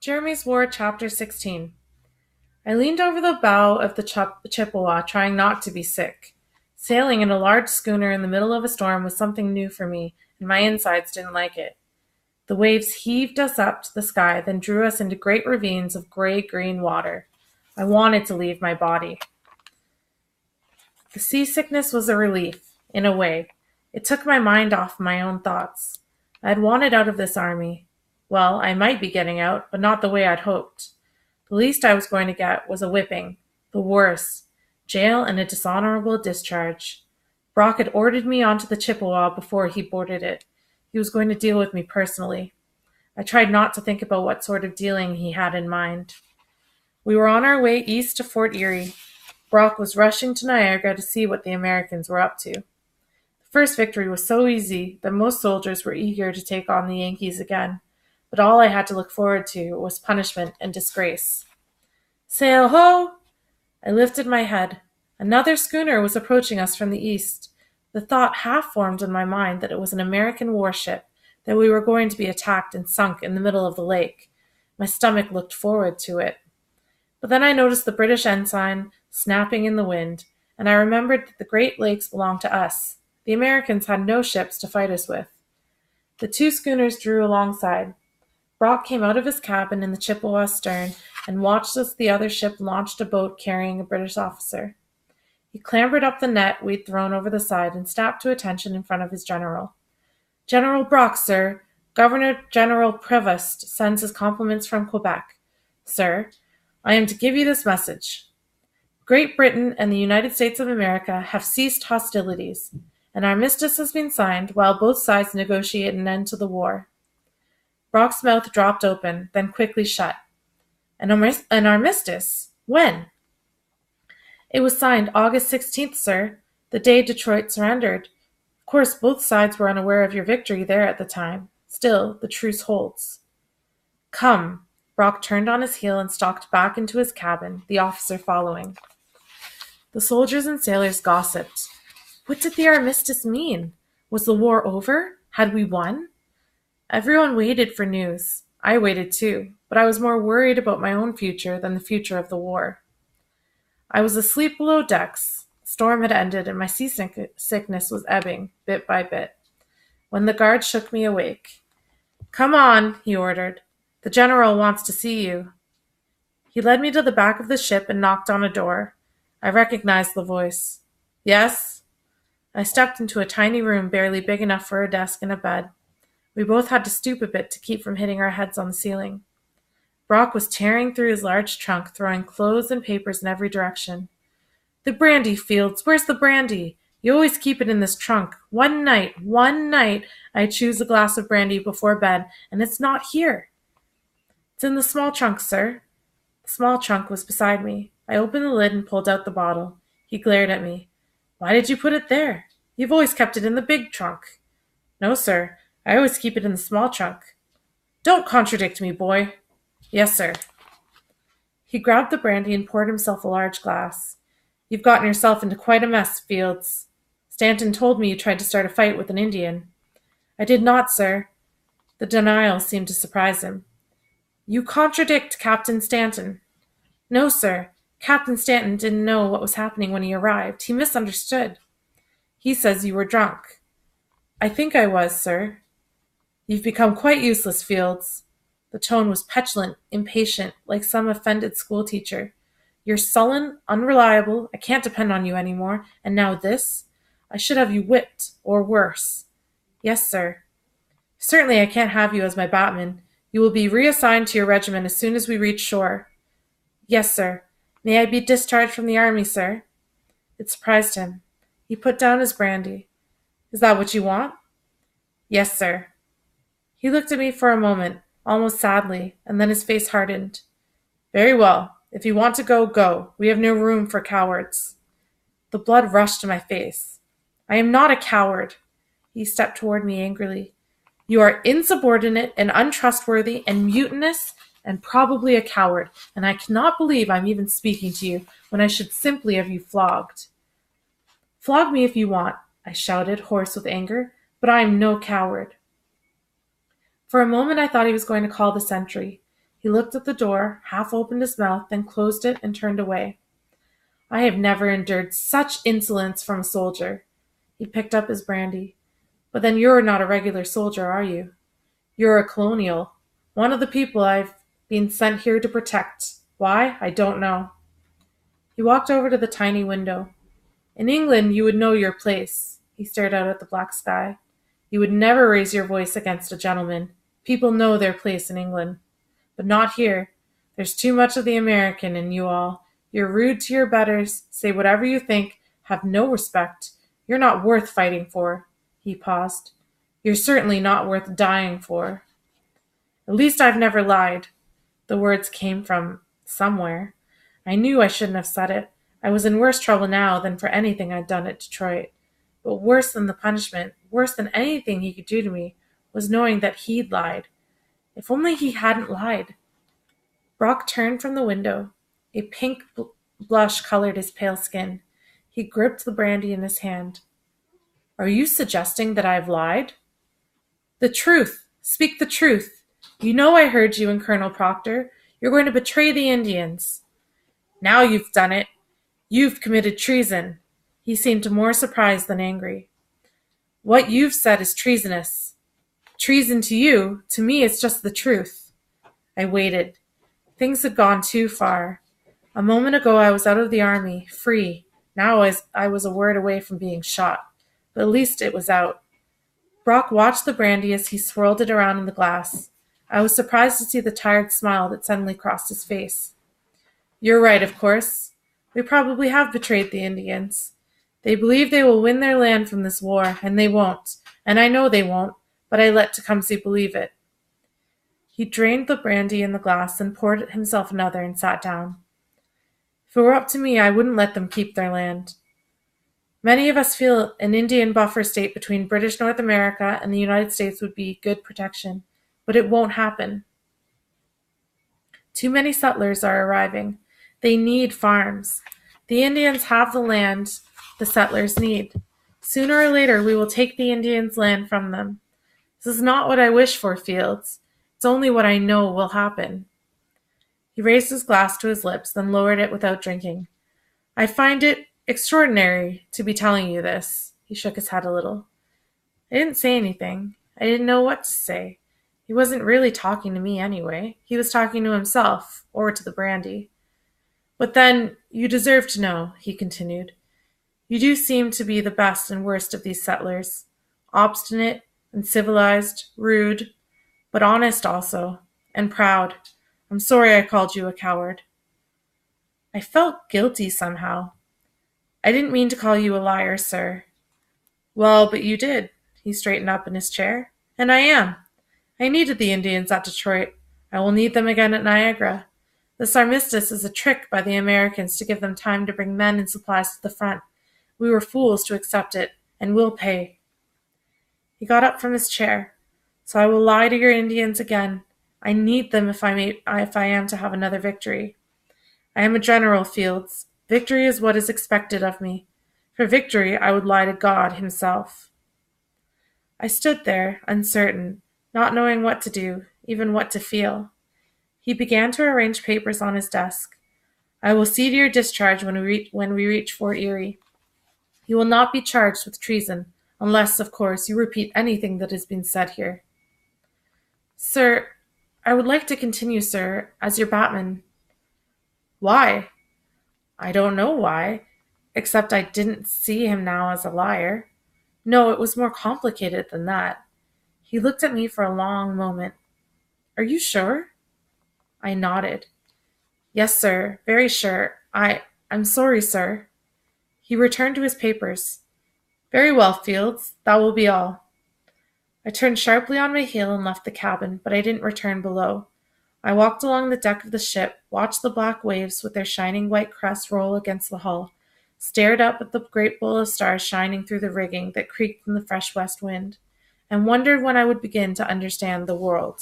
Jeremy's War, Chapter 16. I leaned over the bow of the Chippewa, trying not to be sick. Sailing in a large schooner in the middle of a storm was something new for me, and my insides didn't like it. The waves heaved us up to the sky, then drew us into great ravines of gray-green water. I wanted to leave my body. The seasickness was a relief, in a way. It took my mind off my own thoughts. I had wanted out of this army. Well, I might be getting out, but not the way I'd hoped. The least I was going to get was a whipping. The worst, jail and a dishonorable discharge. Brock had ordered me onto the Chippewa before he boarded it. He was going to deal with me personally. I tried not to think about what sort of dealing he had in mind. We were on our way east to Fort Erie. Brock was rushing to Niagara to see what the Americans were up to. The first victory was so easy that most soldiers were eager to take on the Yankees again, but all I had to look forward to was punishment and disgrace. Sail ho! I lifted my head. Another schooner was approaching us from the east. The thought half formed in my mind that it was an American warship, that we were going to be attacked and sunk in the middle of the lake. My stomach looked forward to it. But then I noticed the British ensign snapping in the wind, and I remembered that the Great Lakes belonged to us. The Americans had no ships to fight us with. The two schooners drew alongside. Brock came out of his cabin in the Chippewa's stern and watched as the other ship launched a boat carrying a British officer. He clambered up the net we'd thrown over the side and snapped to attention in front of his general. General Brock, sir. Governor-General Prevost sends his compliments from Quebec. Sir, I am to give you this message. Great Britain and the United States of America have ceased hostilities. An armistice has been signed while both sides negotiate an end to the war. Brock's mouth dropped open, then quickly shut. An armistice? When? It was signed August 16th, sir, the day Detroit surrendered. Of course, both sides were unaware of your victory there at the time. Still, the truce holds. Come. Brock turned on his heel and stalked back into his cabin, the officer following. The soldiers and sailors gossiped. What did the armistice mean? Was the war over? Had we won? Everyone waited for news. I waited too, but I was more worried about my own future than the future of the war. I was asleep below decks. The storm had ended and my seasickness was ebbing, bit by bit, when the guard shook me awake. Come on, he ordered. The general wants to see you. He led me to the back of the ship and knocked on a door. I recognized the voice. Yes? I stepped into a tiny room barely big enough for a desk and a bed. We both had to stoop a bit to keep from hitting our heads on the ceiling. Brock was tearing through his large trunk, throwing clothes and papers in every direction. The brandy, Fields. Where's the brandy? You always keep it in this trunk. One night, I choose a glass of brandy before bed, and it's not here. It's in the small trunk, sir. The small trunk was beside me. I opened the lid and pulled out the bottle. He glared at me. Why did you put it there? You've always kept it in the big trunk. No, sir. I always keep it in the small trunk. Don't contradict me, boy. Yes, sir. He grabbed the brandy and poured himself a large glass. You've gotten yourself into quite a mess, Fields. Stanton told me you tried to start a fight with an Indian. I did not, sir. The denial seemed to surprise him. You contradict Captain Stanton. No, sir. Captain Stanton didn't know what was happening when he arrived. He misunderstood. He says you were drunk. I think I was, sir. You've become quite useless, Fields. The tone was petulant, impatient, like some offended schoolteacher. You're sullen, unreliable, I can't depend on you anymore, and now this? I should have you whipped, or worse. Yes, sir. Certainly I can't have you as my batman. You will be reassigned to your regiment as soon as we reach shore. Yes, sir. May I be discharged from the army, sir? It surprised him. He put down his brandy. Is that what you want? Yes, sir. He looked at me for a moment, almost sadly, and then his face hardened. Very well. If you want to go, go. We have no room for cowards. The blood rushed to my face. I am not a coward. He stepped toward me angrily. You are insubordinate and untrustworthy and mutinous and probably a coward, and I cannot believe I'm even speaking to you when I should simply have you flogged. Flog me if you want, I shouted, hoarse with anger, but I am no coward. For a moment I thought he was going to call the sentry. He looked at the door, half opened his mouth, then closed it and turned away. I have never endured such insolence from a soldier. He picked up his brandy. But then you're not a regular soldier, are you? You're a colonial. One of the people I've been sent here to protect. Why? I don't know. He walked over to the tiny window. In England, you would know your place. He stared out at the black sky. You would never raise your voice against a gentleman. People know their place in England. But not here. There's too much of the American in you all. You're rude to your betters, say whatever you think, have no respect. You're not worth fighting for. He paused. You're certainly not worth dying for. At least I've never lied. The words came from somewhere. I knew I shouldn't have said it. I was in worse trouble now than for anything I'd done at Detroit. But worse than the punishment, worse than anything he could do to me, was knowing that he'd lied. If only he hadn't lied. Brock turned from the window. A pink blush colored his pale skin. He gripped the brandy in his hand. Are you suggesting that I've lied? The truth. Speak the truth. You know I heard you and Colonel Proctor. You're going to betray the Indians. Now you've done it. You've committed treason. He seemed more surprised than angry. What you've said is treasonous. Treason to you, to me it's just the truth. I waited. Things had gone too far. A moment ago I was out of the army, free. Now I was a word away from being shot. But at least it was out. Brock watched the brandy as he swirled it around in the glass. I was surprised to see the tired smile that suddenly crossed his face. You're right, of course. We probably have betrayed the Indians. They believe they will win their land from this war, and they won't. And I know they won't, but I let Tecumseh believe it. He drained the brandy in the glass and poured himself another and sat down. If it were up to me, I wouldn't let them keep their land. Many of us feel an Indian buffer state between British North America and the United States would be good protection, but it won't happen. Too many settlers are arriving. They need farms. The Indians have the land the settlers need. Sooner or later, we will take the Indians' land from them. This is not what I wish for, Fields. It's only what I know will happen. He raised his glass to his lips, then lowered it without drinking. I find it extraordinary to be telling you this. He shook his head a little. I didn't say anything. I didn't know what to say. He wasn't really talking to me anyway. He was talking to himself, or to the brandy. But then, you deserve to know, he continued. You do seem to be the best and worst of these settlers. Obstinate and civilized, rude, but honest also, and proud. I'm sorry I called you a coward. I felt guilty somehow. I didn't mean to call you a liar, sir. Well, but you did. He straightened up in his chair. And I am. I needed the Indians at Detroit. I will need them again at Niagara. This armistice is a trick by the Americans to give them time to bring men and supplies to the front. We were fools to accept it, and we'll pay. He got up from his chair. So I will lie to your Indians again. I need them if I am to have another victory. I am a general, Fields. Victory is what is expected of me. For victory, I would lie to God himself. I stood there, uncertain, not knowing what to do, even what to feel. He began to arrange papers on his desk. I will see to your discharge when we reach Fort Erie. You will not be charged with treason, unless, of course, you repeat anything that has been said here. Sir, I would like to continue, sir, as your batman. Why? I don't know why, except I didn't see him now as a liar. No, it was more complicated than that. He looked at me for a long moment. Are you sure? I nodded. Yes, sir, very sure. I'm sorry, sir. He returned to his papers. Very well, Fields, that will be all. I turned sharply on my heel and left the cabin, but I didn't return below. I walked along the deck of the ship, watched the black waves with their shining white crests roll against the hull, stared up at the great bowl of stars shining through the rigging that creaked in the fresh west wind, and wondered when I would begin to understand the world.